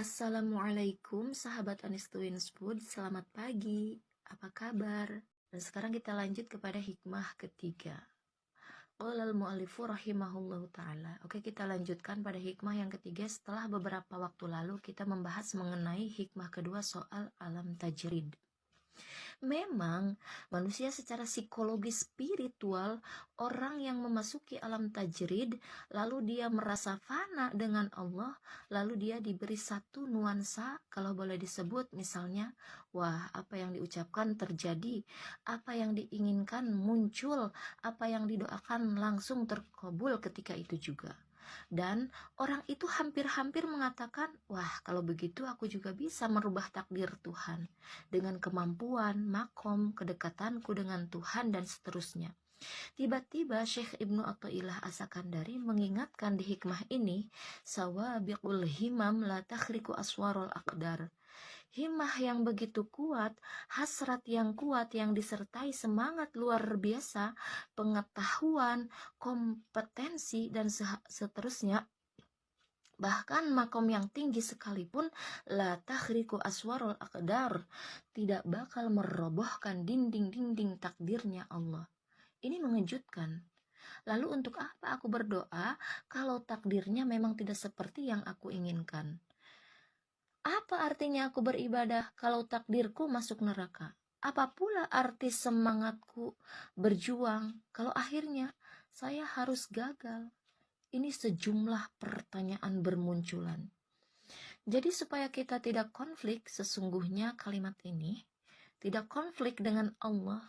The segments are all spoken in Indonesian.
Assalamualaikum sahabat Anis Twins Food, selamat pagi, apa kabar? Dan sekarang kita lanjut kepada hikmah ketiga. Qolal mu'allifu rahimahullahu ta'ala. Oke, kita lanjutkan pada hikmah yang ketiga setelah beberapa waktu lalu kita membahas mengenai hikmah kedua soal alam tajrid. Memang manusia secara psikologi spiritual, orang yang memasuki alam tajrid, lalu dia merasa fana dengan Allah, lalu dia diberi satu nuansa, kalau boleh disebut misalnya, wah apa yang diucapkan terjadi, apa yang diinginkan muncul, apa yang didoakan langsung terkabul ketika itu juga. Dan orang itu hampir-hampir mengatakan, wah kalau begitu aku juga bisa merubah takdir Tuhan dengan kemampuan, makom, kedekatanku dengan Tuhan dan seterusnya. Tiba-tiba Syekh Ibnu Athaillah As-Sakandari mengingatkan di hikmah ini, sawabiqul himam la takhriqu aswarul aqdar. Himmah yang begitu kuat, hasrat yang kuat yang disertai semangat luar biasa, pengetahuan, kompetensi, dan seterusnya, bahkan makom yang tinggi sekalipun, la takhriqu aswarul aqdar, tidak bakal merobohkan dinding-dinding takdirnya Allah. Ini mengejutkan. Lalu untuk apa aku berdoa kalau takdirnya memang tidak seperti yang aku inginkan? Apa artinya aku beribadah kalau takdirku masuk neraka? Apa pula arti semangatku berjuang kalau akhirnya saya harus gagal? Ini sejumlah pertanyaan bermunculan. Jadi supaya kita tidak konflik, sesungguhnya kalimat ini tidak konflik dengan Allah.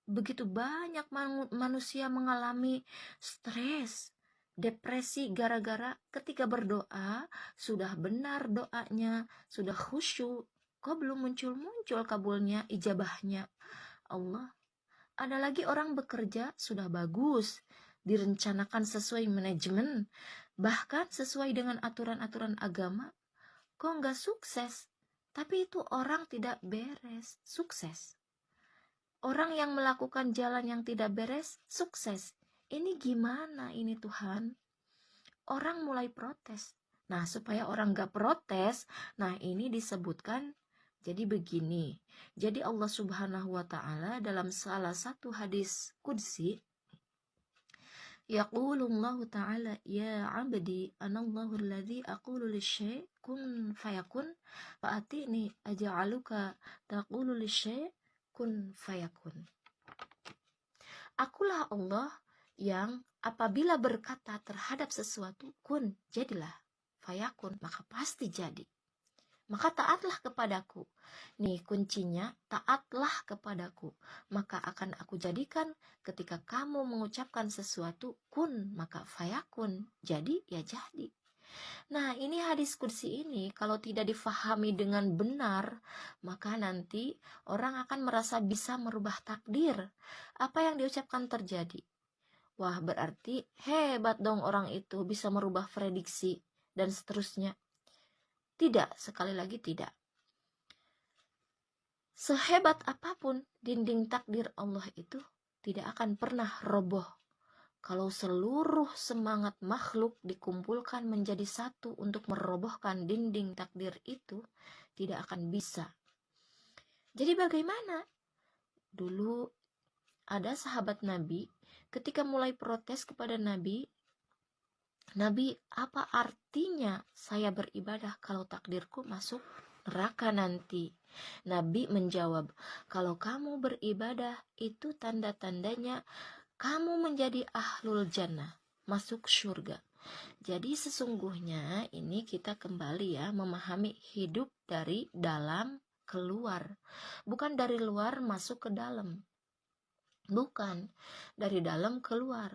Begitu banyak manusia mengalami stres, depresi gara-gara ketika berdoa, sudah benar doanya, sudah khusyuk, kok belum muncul-muncul kabulnya, ijabahnya Allah. Ada lagi orang bekerja sudah bagus, direncanakan sesuai manajemen, bahkan sesuai dengan aturan-aturan agama, kok nggak sukses? Tapi itu orang tidak beres, sukses. Orang yang melakukan jalan yang tidak beres, sukses. Ini gimana ini Tuhan? Orang mulai protes. Nah, supaya orang gak protes, nah ini disebutkan jadi begini. Jadi Allah Subhanahu wa Ta'ala dalam salah satu hadis qudsi, yaqulullahu ta'ala, ya abdi anallahu alladhi aqulu lisyai' kun fayakun fa'atini aja'aluka taqulu lisyai' kun fayakun. Akulah Allah yang apabila berkata terhadap sesuatu, kun, jadilah, fayakun, maka pasti jadi. Maka taatlah kepadaku. Nih kuncinya, taatlah kepadaku. Maka akan aku jadikan ketika kamu mengucapkan sesuatu, kun, maka fayakun, jadi ya jadi. Nah, ini hadis qudsi ini kalau tidak difahami dengan benar, maka nanti orang akan merasa bisa merubah takdir. Apa yang diucapkan terjadi. Wah, berarti hebat dong orang itu bisa merubah prediksi dan seterusnya. Tidak, sekali lagi tidak. Sehebat apapun dinding takdir Allah itu tidak akan pernah roboh kalau seluruh semangat makhluk dikumpulkan menjadi satu untuk merobohkan dinding takdir itu, tidak akan bisa. Jadi bagaimana? Dulu ada sahabat Nabi, ketika mulai protes kepada Nabi, apa artinya saya beribadah kalau takdirku masuk neraka nanti? Nabi menjawab, kalau kamu beribadah itu tanda-tandanya kamu menjadi ahlul jannah, masuk surga. Jadi sesungguhnya ini kita kembali ya memahami hidup dari dalam keluar. Bukan dari luar masuk ke dalam. Bukan, dari dalam keluar.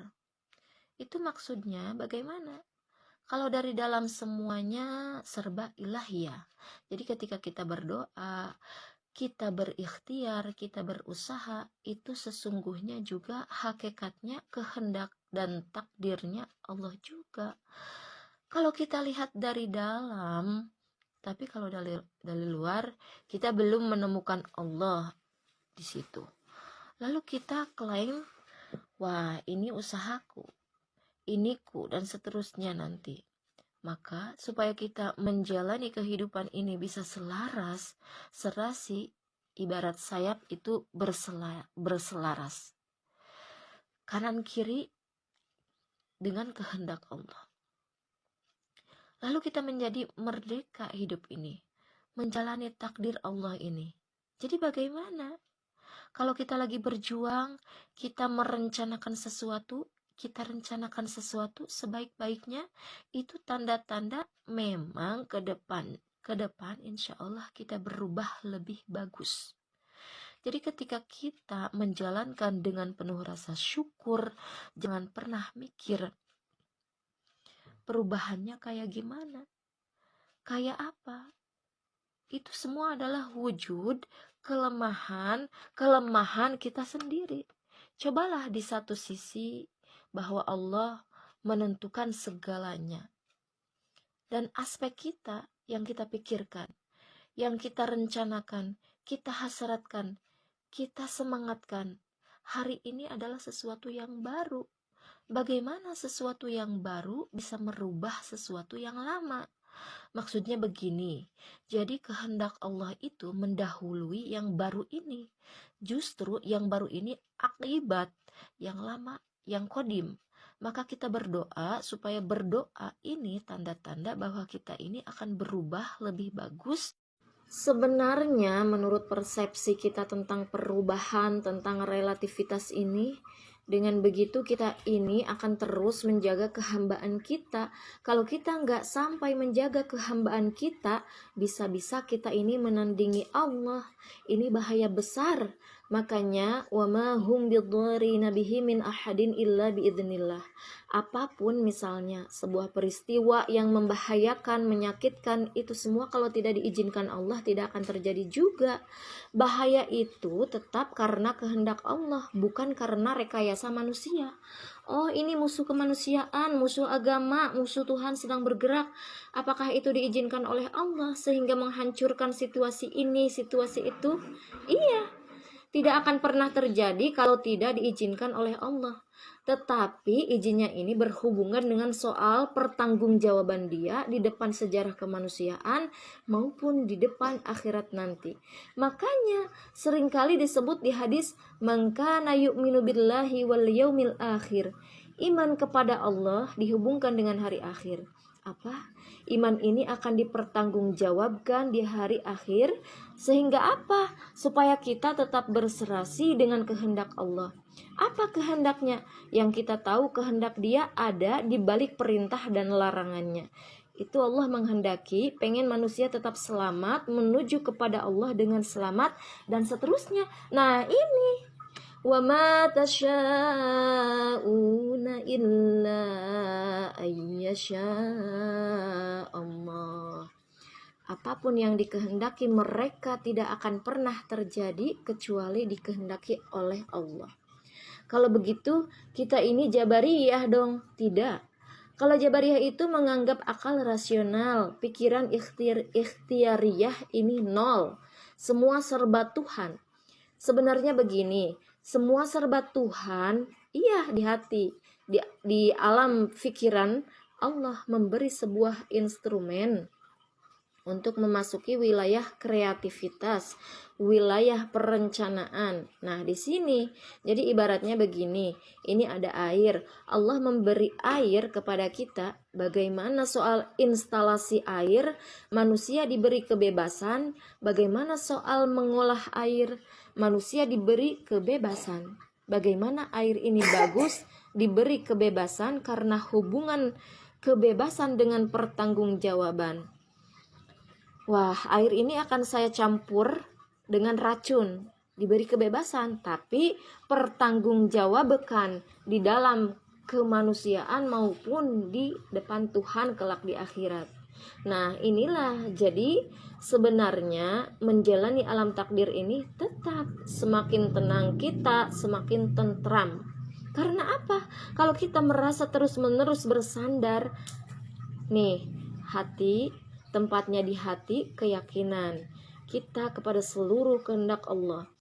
Itu maksudnya bagaimana? Kalau dari dalam semuanya serba ilahiyah. Jadi ketika kita berdoa, kita berikhtiar, kita berusaha, itu sesungguhnya juga hakikatnya kehendak dan takdirnya Allah juga. Kalau kita lihat dari dalam, tapi kalau dari luar, kita belum menemukan Allah di situ. Lalu kita klaim, wah ini usahaku, iniku, dan seterusnya nanti. Maka supaya kita menjalani kehidupan ini bisa selaras, serasi, ibarat sayap itu berselaras. Kanan kiri dengan kehendak Allah. Lalu kita menjadi merdeka hidup ini, menjalani takdir Allah ini. Jadi bagaimana? Kalau kita lagi berjuang, kita merencanakan sesuatu, kita rencanakan sesuatu sebaik-baiknya, itu tanda-tanda memang ke depan insya Allah kita berubah lebih bagus. Jadi ketika kita menjalankan dengan penuh rasa syukur, jangan pernah mikir perubahannya kayak gimana, kayak apa. Itu semua adalah wujud kelemahan kita sendiri. Cobalah di satu sisi bahwa Allah menentukan segalanya. Dan aspek kita yang kita pikirkan, yang kita rencanakan, kita hasratkan, kita semangatkan. Hari ini adalah sesuatu yang baru. Bagaimana sesuatu yang baru bisa merubah sesuatu yang lama? Maksudnya begini, jadi kehendak Allah itu mendahului yang baru ini. Justru yang baru ini akibat yang lama, yang kodim. Maka kita berdoa supaya berdoa ini tanda-tanda bahwa kita ini akan berubah lebih bagus. Sebenarnya menurut persepsi kita tentang perubahan, tentang relativitas ini, dengan begitu kita ini akan terus menjaga kehambaan kita. Kalau kita nggak sampai menjaga kehambaan kita, bisa-bisa kita ini menandingi Allah. Ini bahaya besar. Makanya wama hum bidzarina bihi min ahadin illa biidznillah. Apapun misalnya sebuah peristiwa yang membahayakan, menyakitkan, itu semua kalau tidak diizinkan Allah tidak akan terjadi juga. Bahaya itu tetap karena kehendak Allah, bukan karena rekayasa manusia. Oh, ini musuh kemanusiaan, musuh agama, musuh Tuhan sedang bergerak. Apakah itu diizinkan oleh Allah sehingga menghancurkan situasi ini, situasi itu? Iya, tidak akan pernah terjadi kalau tidak diizinkan oleh Allah. Tetapi izinnya ini berhubungan dengan soal pertanggungjawaban dia di depan sejarah kemanusiaan maupun di depan akhirat nanti. Makanya seringkali disebut di hadis man kana yu'minu billahi wal yaumil akhir. Iman kepada Allah dihubungkan dengan hari akhir. Apa? Iman ini akan dipertanggungjawabkan di hari akhir. Sehingga apa? Supaya kita tetap berserasi dengan kehendak Allah. Apa kehendaknya? Yang kita tahu kehendak dia ada di balik perintah dan larangannya. Itu Allah menghendaki pengen manusia tetap selamat, menuju kepada Allah dengan selamat, dan seterusnya. Nah ini وَمَا تَشَاءُونَ إِلَّا أَن يَشَاءَ اللَّهُ. Apapun yang dikehendaki mereka tidak akan pernah terjadi kecuali dikehendaki oleh Allah. Kalau begitu kita ini Jabariyah dong? Tidak. Kalau Jabariyah itu menganggap akal rasional, pikiran ikhtiariyah ini nol. Semua serba Tuhan. Sebenarnya begini, semua serba Tuhan, iya di hati, di alam pikiran Allah memberi sebuah instrumen untuk memasuki wilayah kreativitas, wilayah perencanaan. Nah, di sini jadi ibaratnya begini, ini ada air. Allah memberi air kepada kita. Bagaimana soal instalasi air? Manusia diberi kebebasan. Bagaimana soal mengolah air? Manusia diberi kebebasan. Bagaimana air ini bagus? Diberi kebebasan karena hubungan kebebasan dengan pertanggungjawaban. Wah, air ini akan saya campur dengan racun. Diberi kebebasan, tapi pertanggungjawabkan di dalam kemanusiaan maupun di depan Tuhan kelak di akhirat. Nah, inilah jadi sebenarnya menjalani alam takdir ini tetap semakin tenang kita, semakin tentram. Karena apa? Kalau kita merasa terus-menerus bersandar, nih, hati, tempatnya di hati, keyakinan kita kepada seluruh kehendak Allah.